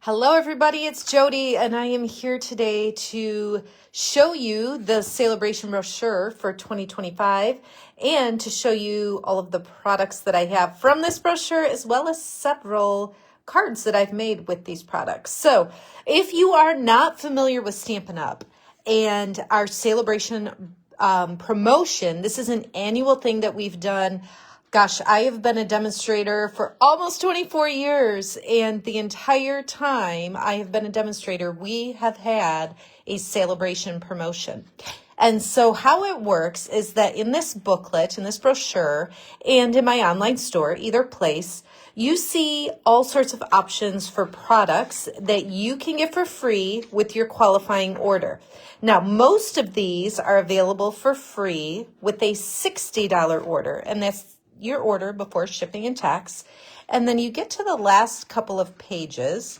Hello everybody, it's Jodi and I am here today to show you the Sale-a-Bration brochure for 2025 and to show you all of the products that I have from this brochure as well as several cards that I've made with these products. So if you are not familiar with Stampin' Up and our Sale-a-Bration promotion, this is an annual thing that we've done. Gosh, I have been a demonstrator for almost 24 years, and the entire time I have been a demonstrator, we have had a Sale-a-Bration promotion. And so how it works is that in this booklet, in this brochure, and in my online store, either place, you see all sorts of options for products that you can get for free with your qualifying order. Now, most of these are available for free with a $60 order, and that's your order before shipping and tax. And then you get to the last couple of pages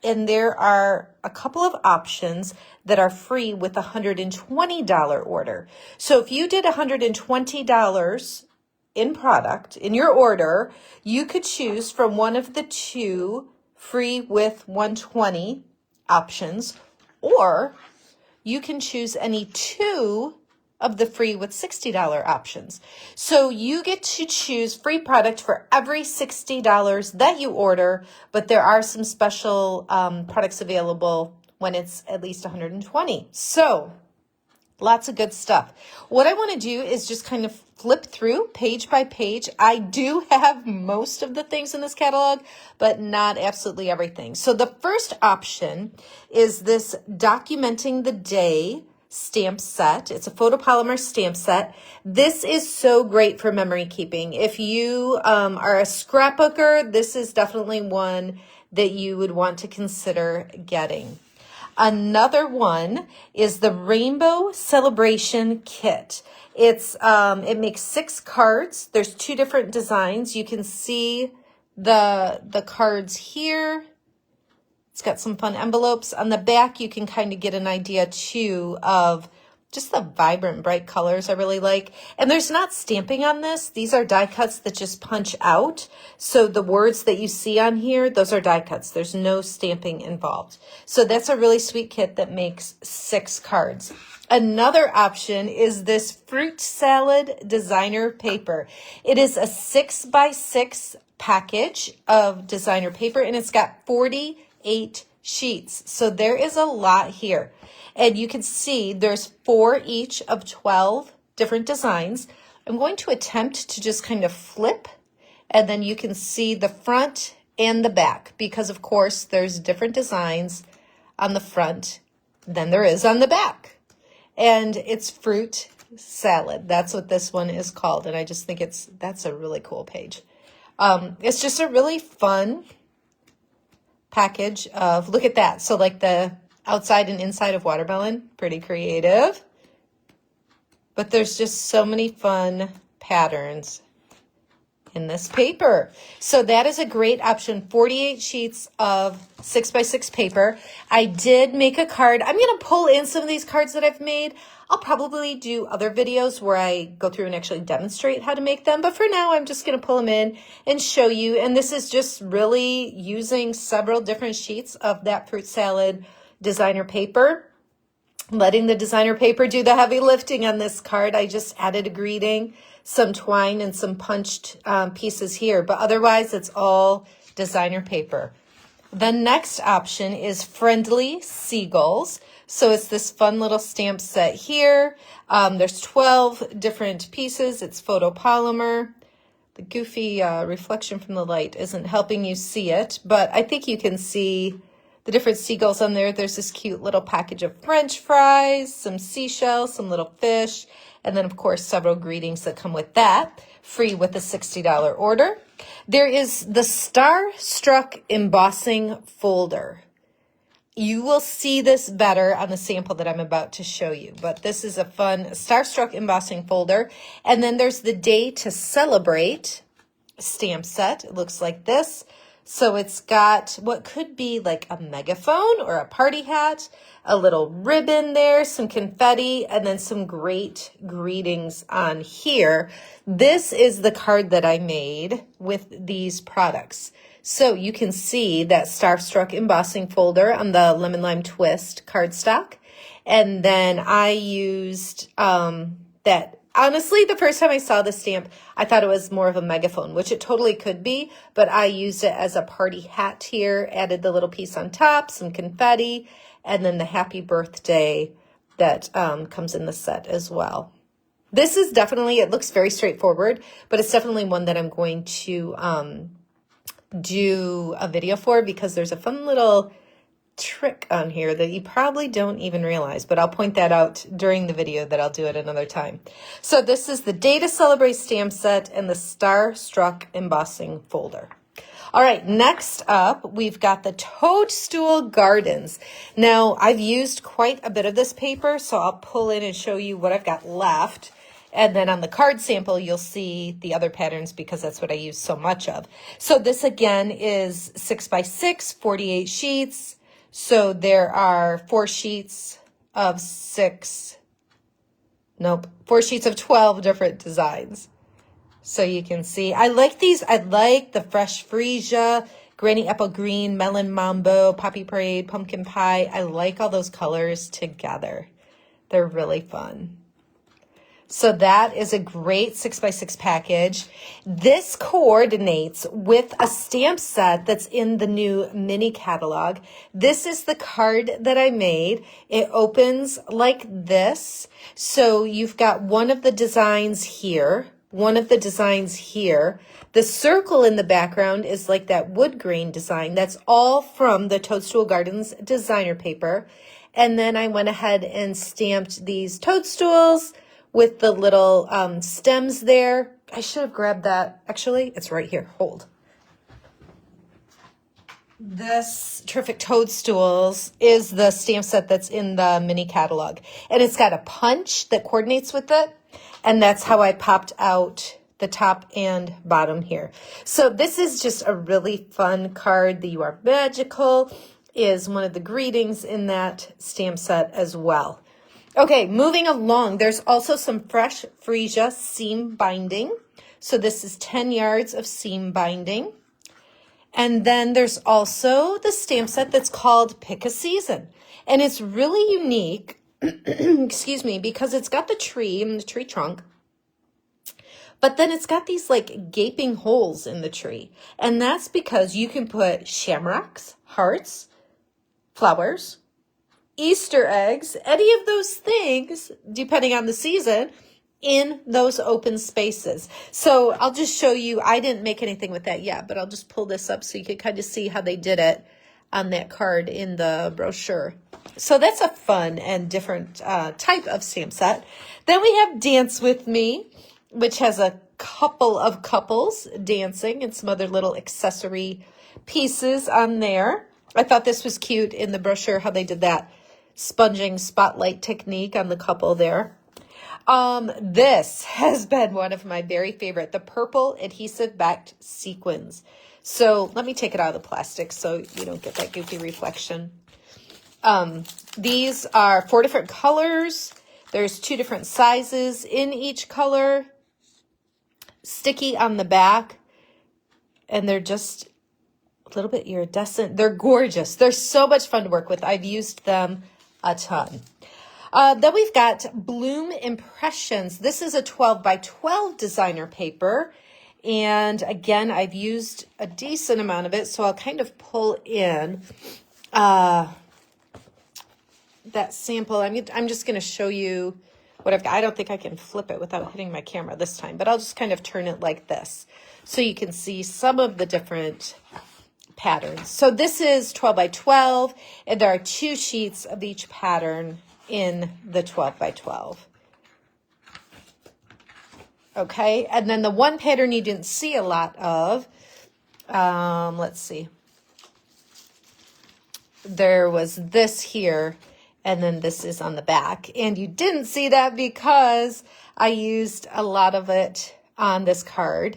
and there are a couple of options that are free with a $120 order. So if you did $120 in product in your order, you could choose from one of the two free with 120 options, or you can choose any two of the free with $60 options. So you get to choose free product for every $60 that you order, but there are some special products available when it's at least $120. So lots of good stuff. What I want to do is just kind of flip through page by page. I do have most of the things in this catalog, but not absolutely everything. So the first option is this Documenting the Day stamp set. It's a photopolymer stamp set. This is so great for memory keeping. If you are a scrapbooker, this is definitely one that you would want to consider getting. Another one is the Rainbow Celebration Kit. It makes 6 cards. There's 2 different designs. You can see the cards here. It's got some fun envelopes. On the back, you can kind of get an idea, too, of just the vibrant, bright colors I really like. And there's not stamping on this. These are die cuts that just punch out. So the words that you see on here, those are die cuts. There's no stamping involved. So that's a really sweet kit that makes 6 cards. Another option is this Fruit Salad Designer Paper. It is a 6x6 package of designer paper, and it's got 48 sheets. So there is a lot here. And you can see there's 4 each of 12 different designs. I'm going to attempt to just kind of flip, and then you can see the front and the back, because of course there's different designs on the front than there is on the back. And it's fruit salad. That's what this one is called. And I just think that's a really cool page. It's just a really fun package of, look at that. So like the outside and inside of watermelon, pretty creative. But there's just so many fun patterns in this paper. So that is a great option. 48 sheets of 6x6 paper. I did make a card. I'm going to pull in some of these cards that I've made. I'll probably do other videos where I go through and actually demonstrate how to make them. But for now, I'm just going to pull them in and show you. And this is just really using several different sheets of that fruit salad designer paper, letting the designer paper do the heavy lifting on this card. I just added a greeting, some twine, and some punched pieces here, but otherwise it's all designer paper. The next option is Friendly Seagulls. So it's this fun little stamp set here. There's 12 different pieces. It's photopolymer. The goofy reflection from the light isn't helping you see it, but I think you can see the different seagulls on there. There's this cute little package of French fries, some seashells, some little fish, and then, of course, several greetings that come with that, free with a $60 order. There is the Starstruck Embossing Folder. You will see this better on the sample that I'm about to show you, but this is a fun Starstruck Embossing Folder. And then there's the Day to Celebrate stamp set. It looks like this. So it's got what could be like a megaphone or a party hat, a little ribbon there, some confetti, and then some great greetings on here. This is the card that I made with these products. So you can see that Starstruck embossing folder on the Lemon Lime Twist cardstock. And then I used that. Honestly, the first time I saw the stamp, I thought it was more of a megaphone, which it totally could be, but I used it as a party hat here, added the little piece on top, some confetti, and then the happy birthday that comes in the set as well. This is definitely, it looks very straightforward, but it's definitely one that I'm going to do a video for because there's a fun little trick on here that you probably don't even realize, but I'll point that out during the video that I'll do at another time. So this is the Day to Celebrate stamp set and the Starstruck embossing folder. All right, next up, we've got the Toadstool Gardens. Now, I've used quite a bit of this paper, so I'll pull in and show you what I've got left. And then on the card sample, you'll see the other patterns because that's what I use so much of. So this again is 6x6, 48 sheets. So there are 4 sheets of 12 different designs. So you can see, I like these. I like the fresh freesia, granny apple green, melon mambo, poppy parade, pumpkin pie. I like all those colors together. They're really fun. So that is a great 6x6 package. This coordinates with a stamp set that's in the new mini catalog. This is the card that I made. It opens like this. So you've got one of the designs here, one of the designs here. The circle in the background is like that wood grain design. That's all from the Toadstool Gardens designer paper. And then I went ahead and stamped these toadstools with the little stems there. I should have grabbed that. Actually, it's right here. Hold. This Terrific Toadstools is the stamp set that's in the mini catalog. And it's got a punch that coordinates with it. And that's how I popped out the top and bottom here. So this is just a really fun card. The You Are Magical is one of the greetings in that stamp set as well. Okay, moving along, there's also some fresh freesia seam binding. So this is 10 yards of seam binding. And then there's also the stamp set that's called Pick a Season. And it's really unique, excuse me, because it's got the tree and the tree trunk. But then it's got these like gaping holes in the tree. And that's because you can put shamrocks, hearts, flowers, Easter eggs, any of those things, depending on the season, in those open spaces. So I'll just show you, I didn't make anything with that yet, but I'll just pull this up so you can kind of see how they did it on that card in the brochure. So that's a fun and different type of stamp set. Then we have Dance With Me, which has a couple of couples dancing and some other little accessory pieces on there. I thought this was cute in the brochure, how they did that sponging spotlight technique on the couple there. This has been one of my very favorite, the purple adhesive backed sequins. So let me take it out of the plastic so you don't get that goofy reflection. These are 4 different colors. There's 2 different sizes in each color. Sticky on the back. And they're just a little bit iridescent. They're gorgeous. They're so much fun to work with. I've used them a ton. Then we've got Bloom Impressions. This is a 12 by 12 designer paper. And again, I've used a decent amount of it, so I'll kind of pull in that sample. I'm just going to show you what I've got. I don't think I can flip it without hitting my camera this time, but I'll just kind of turn it like this so you can see some of the different patterns. So this is 12 by 12, and there are 2 sheets of each pattern in the 12 by 12. Okay, and then the one pattern you didn't see a lot of, let's see. There was this here, and then this is on the back. And you didn't see that because I used a lot of it on this card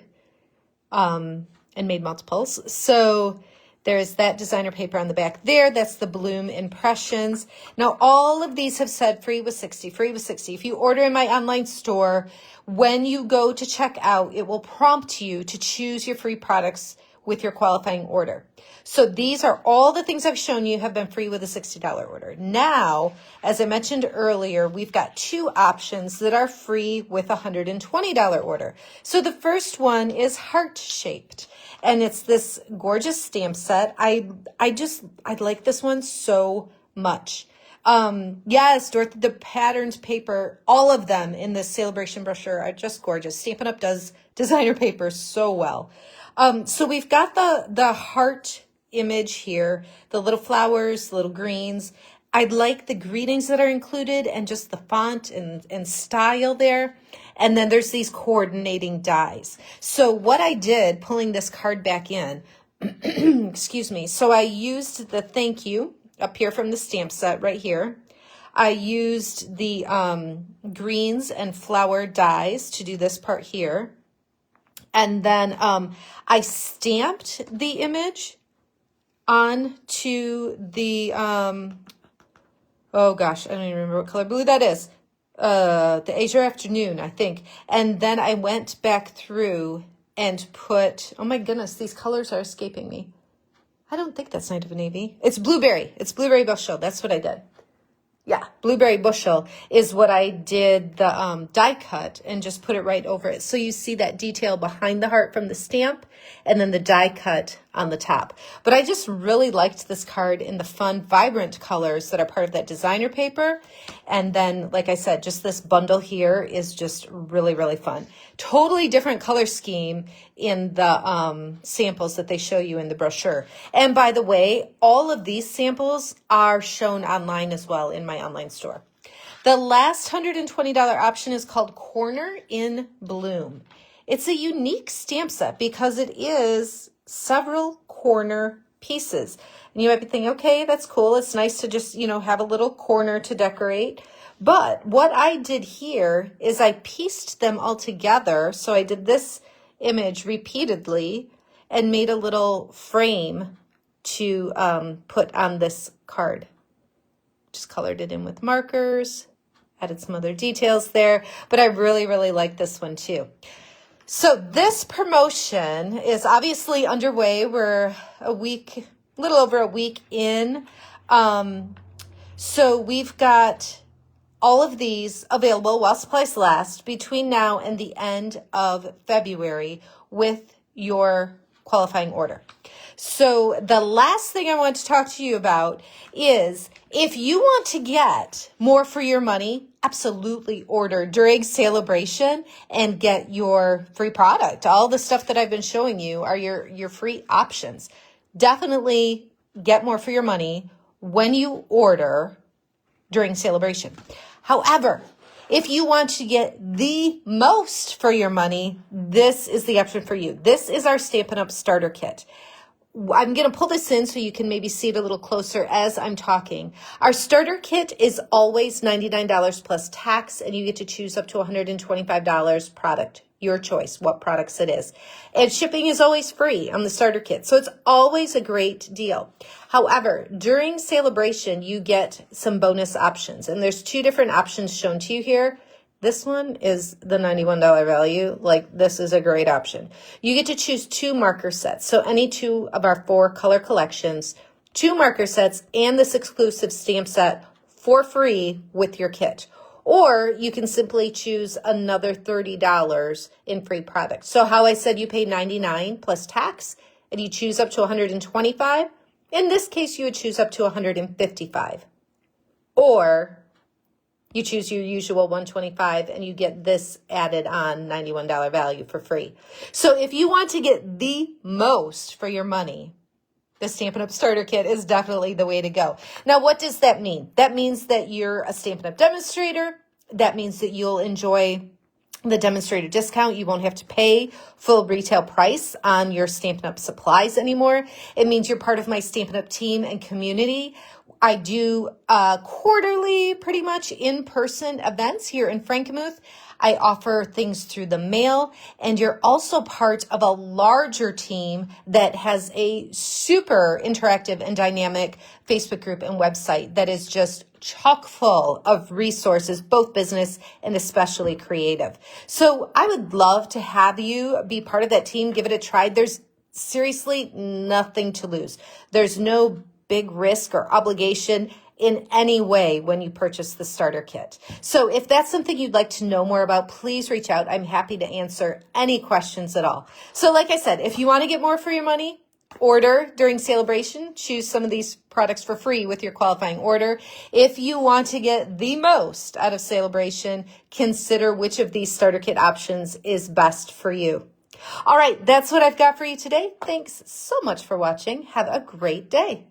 and made multiples. So there's that designer paper on the back there. That's the Bloom Impressions. Now, all of these have said free with 60, free with 60. If you order in my online store, when you go to check out, it will prompt you to choose your free products with your qualifying order. So these are all the things I've shown you have been free with a $60 order. Now, as I mentioned earlier, we've got two options that are free with a $120 order. So the first one is heart-shaped, and it's this gorgeous stamp set. I like this one so much. Yes, Dorothy, the patterns paper, all of them in this Sale-a-Bration brochure are just gorgeous. Stampin' Up does designer paper so well. So we've got the heart image here, the little flowers, little greens. I like the greetings that are included and just the font and style there. And then there's these coordinating dies. So what I did, pulling this card back in, excuse me, so I used the thank you up here from the stamp set right here. I used the greens and flower dies to do this part here. And then I stamped the image onto the, oh gosh, I don't even remember what color blue that is. The Azure Afternoon, I think. And then I went back through and put, oh my goodness, these colors are escaping me. I don't think that's Night of a Navy. It's blueberry. It's blueberry bushel. That's what I did. Yeah, blueberry bushel is what I did the die cut and just put it right over it. So you see that detail behind the heart from the stamp and then the die cut on the top. But I just really liked this card in the fun, vibrant colors that are part of that designer paper. And then, like I said, just this bundle here is just really, really fun. Totally different color scheme in the samples that they show you in the brochure. And by the way, all of these samples are shown online as well in my online store. The last $120 option is called Corner in Bloom. It's a unique stamp set because it is several corner pieces. And you might be thinking, okay, that's cool. It's nice to just, have a little corner to decorate. But what I did here is I pieced them all together. So I did this image repeatedly and made a little frame to put on this card. Just colored it in with markers, added some other details there. But I really, really like this one too. So this promotion is obviously underway. We're a little over a week in. So we've got all of these available while supplies last between now and the end of February with your qualifying order. So the last thing I want to talk to you about is if you want to get more for your money, absolutely order during Sale-a-Bration and get your free product. All the stuff that I've been showing you are your free options. Definitely get more for your money when you order during Sale-a-Bration. However, if you want to get the most for your money, this is the option for you. This is our Stampin' Up! Starter Kit. I'm going to pull this in so you can maybe see it a little closer as I'm talking. Our starter kit is always $99 plus tax, and you get to choose up to $125 product. Your choice, what products it is. And shipping is always free on the starter kit, so it's always a great deal. However, during Sale-a-Bration, you get some bonus options, and there's two different options shown to you here. This one is the $91 value. Like, this is a great option. You get to choose two marker sets. So any two of our 4 color collections, 2 marker sets, and this exclusive stamp set for free with your kit. Or you can simply choose another $30 in free product. So how I said you pay $99 plus tax, and you choose up to $125. In this case, you would choose up to $155. Or you choose your usual $125 and you get this added on $91 value for free. So if you want to get the most for your money, the Stampin' Up! Starter Kit is definitely the way to go. Now, what does that mean? That means that you're a Stampin' Up! Demonstrator. That means that you'll enjoy the demonstrator discount. You won't have to pay full retail price on your Stampin' Up! Supplies anymore. It means you're part of my Stampin' Up! Team and community. I do quarterly, pretty much in-person events here in Frankenmuth. I offer things through the mail, and you're also part of a larger team that has a super interactive and dynamic Facebook group and website that is just chock full of resources, both business and especially creative. So I would love to have you be part of that team. Give it a try. There's seriously nothing to lose. There's no big risk or obligation in any way when you purchase the starter kit. So if that's something you'd like to know more about, please reach out. I'm happy to answer any questions at all. So like I said, if you want to get more for your money, order during Sale-a-Bration. Choose some of these products for free with your qualifying order. If you want to get the most out of Sale-a-Bration, consider which of these starter kit options is best for you. All right, that's what I've got for you today. Thanks so much for watching. Have a great day.